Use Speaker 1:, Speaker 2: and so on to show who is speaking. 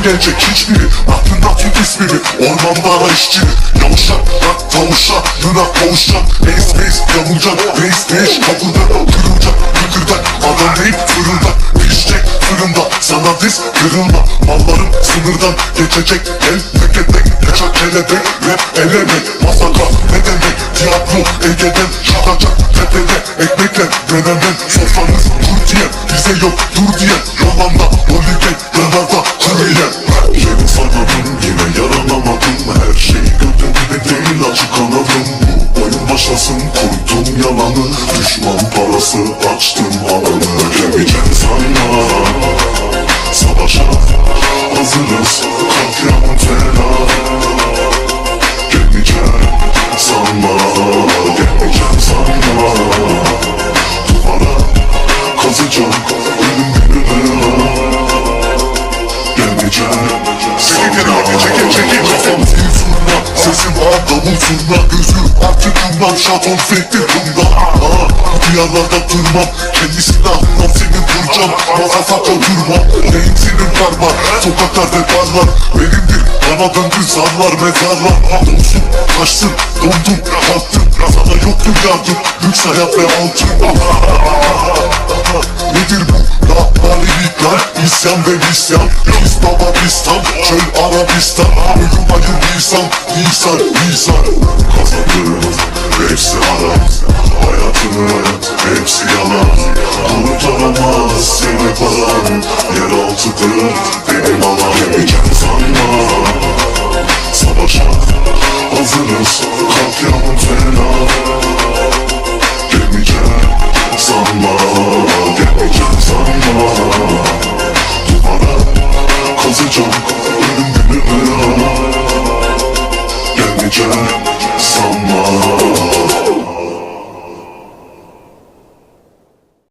Speaker 1: gelecek hiçbiri. Aklında tut ismini, ormanda işçi. Yavuşak, bak tavuşak, yınak kavuşacak. Reis reis yamulacak, reis değiş kapıda kırılacak. Kıkırdak, adam değil fırıldak. Pişecek fırında, sana diz kırılma. Mallarım sınırdan geçecek. El tek tek, yaşa kelebek. Rap elemek, masaka ne demek. Tiyatro Ege'den şakacak. Tepede ekmekle dönemden. Sofranız kur diye, bize yok dur diye. Yolanda, Olive, yanarda kurye. Yeni sarmadım, yine yaranamadım. Her şey gördüm gibi değil, açık anladım. Bu oyun başlasın, kurdum yalanı. Düşman parası, açtım alanı. Gelmeyeceğim sanma, savaşa hazırız. Katliamın fena. Gelmeyeceğim sanma, gelmeyeceğim sanma. Duvara kazacağım ölüm gününe. Gelmeyeceğim sanma. Çekil kafam değil zurna. Sesim ağır davul zurna. Gözü artık kumdan, şaton fektir kumdan. Diyarlarda durmam, kendi silahımdan seni vuracağım. Mazafaka durmam, neyin senin parmağın. Sokaklarda barlar, benimdir. Bana döndü zarlar, mezarlar. Donsun, kaçsın, dondum, kalktım. Sana yoktur yardım, lüks hayat ve altın. Nedir bu? Malilikler, isyan ve isyan. Biz baba pistan, çöl Arabistan. Ölüm ayı Nisan. Kazandım, hepsi haram. Hayatını, hepsi yalan. Kurtaramaz seni paran. Yeraltıdır benim alan. Gelmeyeceğim sanma, savaşa hazırız. Katliamın fena. Gelmeyeceğim sanma, gelmeyeceğim sanma. Duvara kazacağım ölüm gününe. Gelmeyeceğim